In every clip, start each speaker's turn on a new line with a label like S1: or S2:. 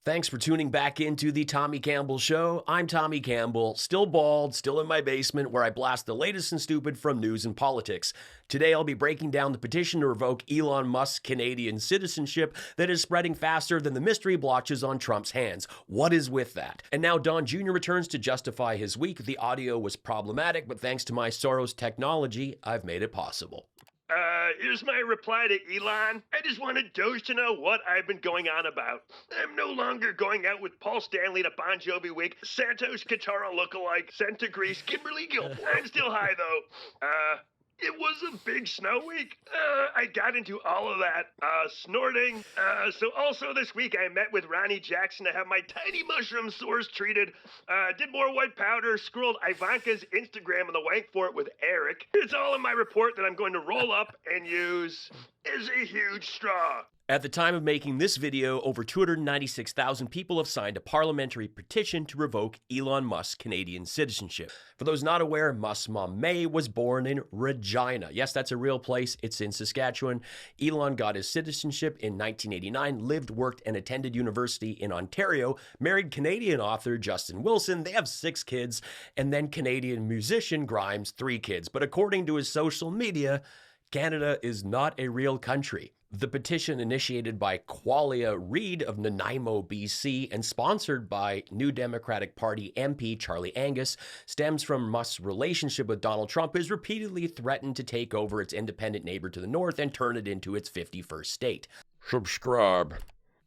S1: Thanks for tuning back into the Tommy Campbell Show. I'm Tommy Campbell, still bald, still in my basement where I blast the latest and stupid from news and politics. Today I'll be breaking down the petition to revoke Elon Musk's Canadian citizenship that is spreading faster than the mystery blotches on Trump's hands. What is with that? And now Don Jr. returns to justify his week. The audio was problematic, but thanks to my Soros technology, I've made it possible.
S2: Here's my reply to Elon. I just wanted Doge to know what I've been going on about. I'm no longer going out with Paul Stanley to Bon Jovi week, Santos Katara lookalike, sent to Greece, Kimberly Guilford. I'm still high though. It was a big snow week. I got into all of that, snorting. So also this week I met with Ronnie Jackson to have my tiny mushroom sores treated. Did more white powder, scrolled Ivanka's Instagram on the wank for it with Eric. It's all in my report that I'm going to roll up and use as a huge straw.
S1: At the time of making this video, over 296,000 people have signed a parliamentary petition to revoke Elon Musk's Canadian citizenship. For those not aware, Musk's mom May was born in Regina. Yes, that's a real place. It's in Saskatchewan. Elon got his citizenship in 1989, lived, worked, and attended university in Ontario, married Canadian author Justin Wilson. They have 6 kids, and then Canadian musician Grimes 3 kids. But according to his social media, Canada is not a real country. The petition, initiated by Qualia Reid of Nanaimo, BC, and sponsored by New Democratic Party MP Charlie Angus, stems from Musk's relationship with Donald Trump, who has repeatedly threatened to take over its independent neighbor to the north and turn it into its 51st state. Subscribe.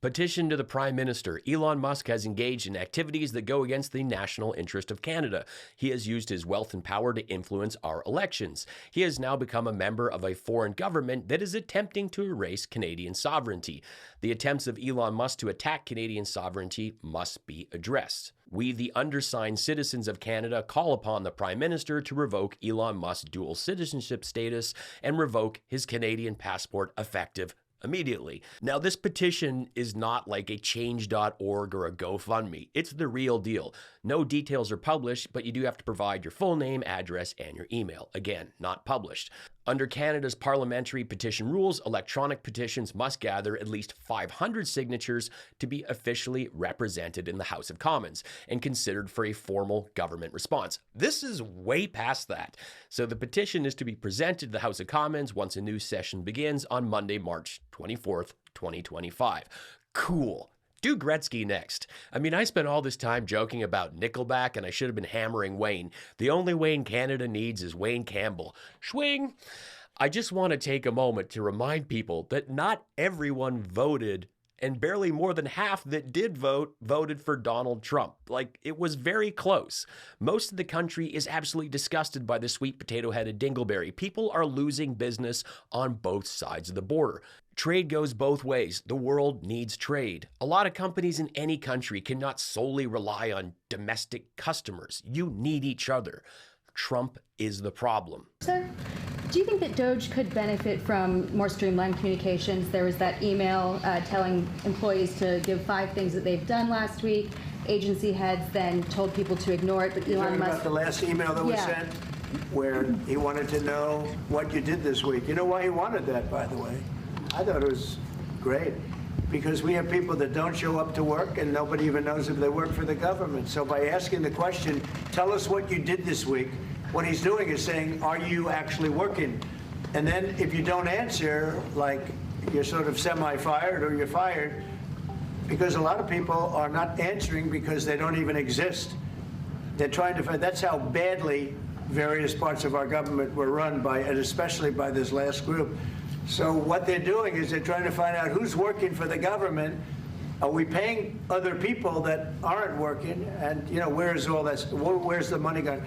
S1: Petition to the Prime Minister. Elon Musk has engaged in activities that go against the national interest of Canada. He has used his wealth and power to influence our elections. He has now become a member of a foreign government that is attempting to erase Canadian sovereignty. The attempts of Elon Musk to attack Canadian sovereignty must be addressed. We, the undersigned citizens of Canada, call upon the Prime Minister to revoke Elon Musk's dual citizenship status and revoke his Canadian passport effective immediately. Now, this petition is not like a change.org or a GoFundMe. It's the real deal. No details are published, but you do have to provide your full name, address, and your email. Again, not published. Under Canada's parliamentary petition rules, electronic petitions must gather at least 500 signatures to be officially represented in the House of Commons and considered for a formal government response. This is way past that. So the petition is to be presented to the House of Commons once a new session begins on Monday, March 24th, 2025. Cool. Do Gretzky next. I mean, I spent all this time joking about Nickelback and I should have been hammering Wayne. The only Wayne Canada needs is Wayne Campbell. Swing! I just want to take a moment to remind people that not everyone voted, and barely more than half that did vote voted for Donald Trump. Like, it was very close. Most of the country is absolutely disgusted by the sweet potato-headed dingleberry. People are losing business on both sides of the border. Trade goes both ways. The world needs trade. A lot of companies in any country cannot solely rely on domestic customers. You need each other. Trump is the problem.
S3: Sir, do you think that Doge could benefit from more streamlined communications? There was that email telling employees to give 5 things that they've done last week. Agency heads then told people to ignore it, but Elon Musk...
S4: about the last email that was sent, where he wanted to know what you did this week. You know why he wanted that, by the way? I thought it was great, because we have people that don't show up to work and nobody even knows if they work for the government. So by asking the question, tell us what you did this week, what he's doing is saying, are you actually working? And then if you don't answer, like you're sort of semi-fired or you're fired, because a lot of people are not answering because they don't even exist. They're trying to find, that's how badly various parts of our government were run by, and especially by this last group. So what they're doing is they're trying to find out who's working for the government. Are we paying other people that aren't working? And, you know, where's all that? Where's the money going?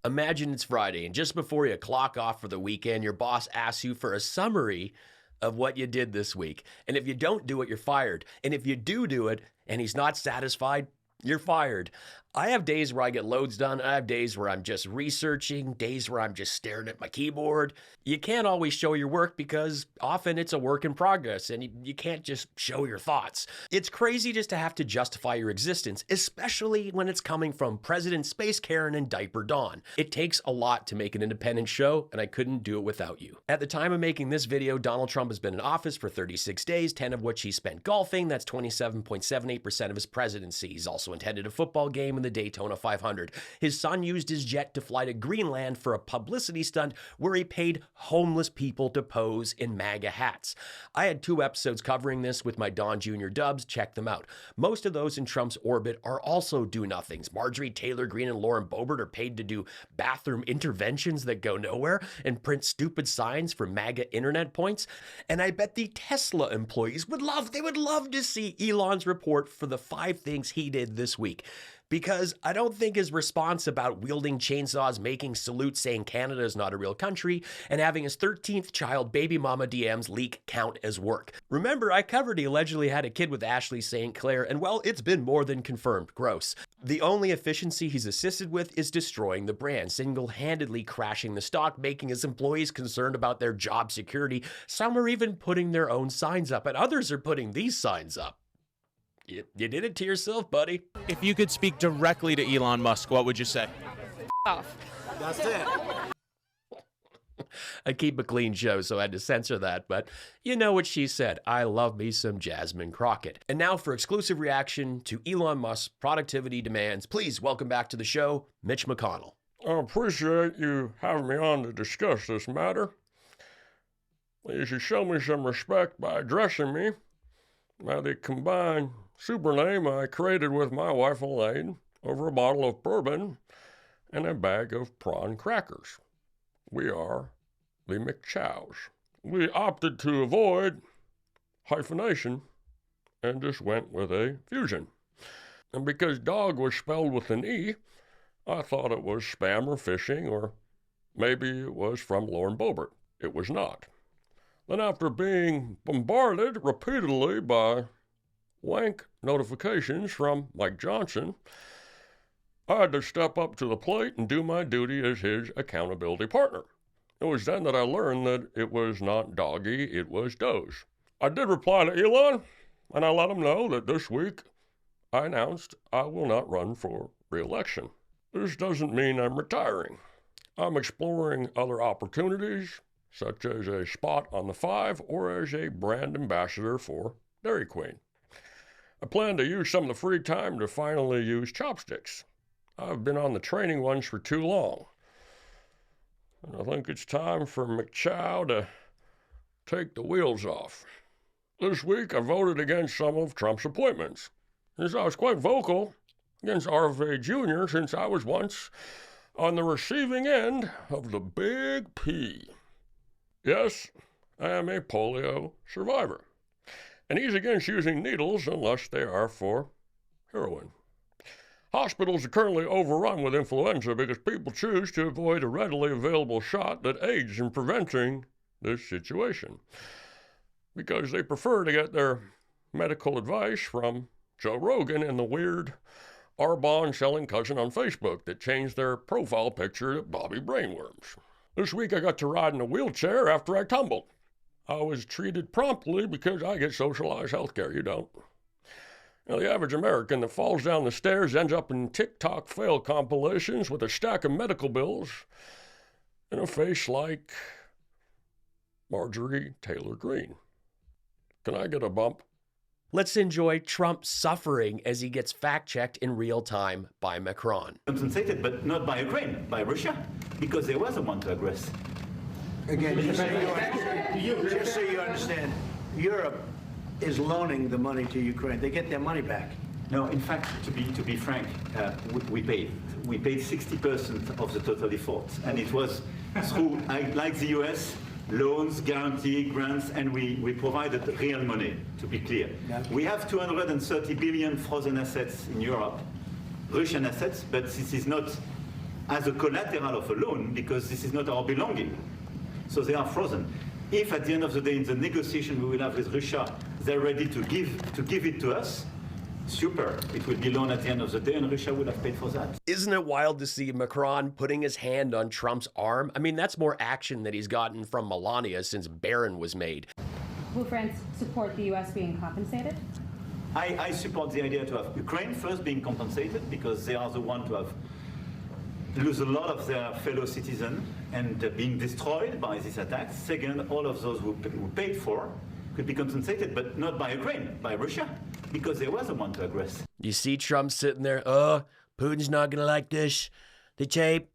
S1: Imagine it's Friday, and just before you clock off for the weekend, your boss asks you for a summary of what you did this week. And if you don't do it, you're fired. And if you do it, and he's not satisfied, you're fired. I have days where I get loads done. I have days where I'm just researching, days where I'm just staring at my keyboard. You can't always show your work because often it's a work in progress and you can't just show your thoughts. It's crazy just to have to justify your existence, especially when it's coming from President Space Karen and Diaper Dawn. It takes a lot to make an independent show, and I couldn't do it without you. At the time of making this video, Donald Trump has been in office for 36 days, 10 of which he spent golfing. That's 27.78% of his presidency. He's also attended a football game in the Daytona 500. His son used his jet to fly to Greenland for a publicity stunt where he paid homeless people to pose in MAGA hats. I had 2 episodes covering this with my Don Jr. dubs. Check them out. Most of those in Trump's orbit are also do-nothings. Marjorie Taylor Greene and Lauren Boebert are paid to do bathroom interventions that go nowhere and print stupid signs for MAGA internet points. And I bet the Tesla employees would love to see Elon's report for the 5 things he did this week. Because I don't think his response about wielding chainsaws, making salutes, saying Canada is not a real country, and having his 13th child baby mama DMs leak count as work. Remember, I covered he allegedly had a kid with Ashley St. Clair, and well, it's been more than confirmed. Gross. The only efficiency he's assisted with is destroying the brand, single-handedly crashing the stock, making his employees concerned about their job security. Some are even putting their own signs up, and others are putting these signs up. You did it to yourself, buddy.
S5: If you could speak directly to Elon Musk, what would you say?
S6: Off.
S4: That's it.
S1: I keep a clean show, so I had to censor that, but you know what she said. I love me some Jasmine Crockett. And now for exclusive reaction to Elon Musk's productivity demands, please welcome back to the show, Mitch McConnell.
S7: I appreciate you having me on to discuss this matter. You should show me some respect by addressing me by the combined super name I created with my wife Elaine over a bottle of bourbon and a bag of prawn crackers. We are the McChows. We opted to avoid hyphenation and just went with a fusion. And because dog was spelled with an E, I thought it was spam or phishing, or maybe it was from Lauren Boebert. It was not. Then after being bombarded repeatedly by wank notifications from Mike Johnson, I had to step up to the plate and do my duty as his accountability partner. It was then that I learned that it was not Doggy, it was Doge. I did reply to Elon, and I let him know that this week I announced I will not run for re-election. This doesn't mean I'm retiring. I'm exploring other opportunities, such as a spot on the 5 or as a brand ambassador for Dairy Queen. I plan to use some of the free time to finally use chopsticks. I've been on the training ones for too long. And I think it's time for McChow to take the wheels off. This week I voted against some of Trump's appointments, as I was quite vocal against RFA Jr. since I was once on the receiving end of the big P. Yes, I am a polio survivor. And he's against using needles unless they are for heroin. Hospitals are currently overrun with influenza because people choose to avoid a readily available shot that aids in preventing this situation, because they prefer to get their medical advice from Joe Rogan and the weird Arbonne-selling cousin on Facebook that changed their profile picture to Bobby Brainworms. This week I got to ride in a wheelchair after I tumbled. I was treated promptly because I get socialized health care. You don't. Now, the average American that falls down the stairs ends up in TikTok fail compilations with a stack of medical bills and a face like Marjorie Taylor Greene. Can I get a bump?
S1: Let's enjoy Trump suffering as he gets fact-checked in real time by Macron.
S8: Compensated, but not by Ukraine, by Russia, because they were the one to aggress.
S4: Again, just so you understand, Europe is loaning the money to Ukraine. They get their money back.
S8: No, in fact, to be frank, we paid 60% of the total effort, and it was through, like the US, loans, guarantee, grants, and we provided real money, to be clear.
S4: Yeah.
S8: We have 230 billion frozen assets in Europe, Russian assets, but this is not as a collateral of a loan, because this is not our belonging. So they are frozen. If at the end of the day in the negotiation we will have with Russia, they're ready to give it to us, super. It would be loan at the end of the day, and Russia would have paid for that.
S1: Isn't it wild to see Macron putting his hand on Trump's arm? I mean, that's more action than he's gotten from Melania since Barron was made.
S3: Will France support the U.S. being compensated?
S8: I support the idea to have Ukraine first being compensated, because they are the ones to have lose a lot of their fellow citizens and being destroyed by these attacks. Second, all of those who paid for could be compensated, but not by Ukraine, by Russia, because they were the one to aggress.
S1: You see Trump sitting there, oh, Putin's not going to like this. The tape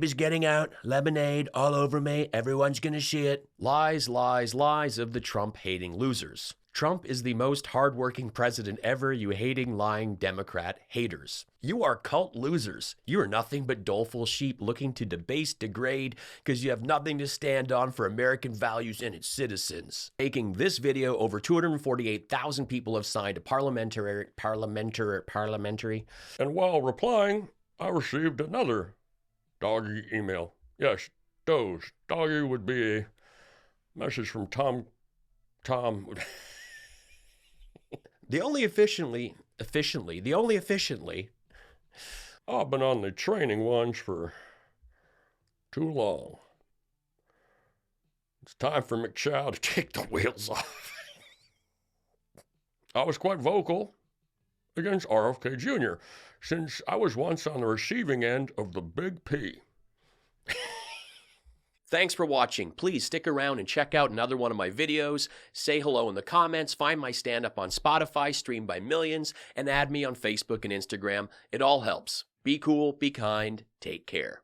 S1: is getting out. Lemonade all over me. Everyone's going to see it. Lies, lies, lies of the Trump-hating losers. Trump is the most hardworking president ever, you hating, lying Democrat haters. You are cult losers. You are nothing but doleful sheep looking to debase, degrade, because you have nothing to stand on for American values and its citizens. Making this video, over 248,000 people have signed a parliamentary.
S7: And while replying, I received another doggy email. Yes, Doge. Doggy would be a message from Tom.
S1: The only efficiently.
S7: I've been on the training ones for too long. It's time for McChow to take the wheels off. I was quite vocal against RFK Jr., since I was once on the receiving end of the Big P.
S1: Thanks for watching. Please stick around and check out another one of my videos. Say hello in the comments. Find my stand-up on Spotify, streamed by millions, and add me on Facebook and Instagram. It all helps. Be cool, be kind, take care.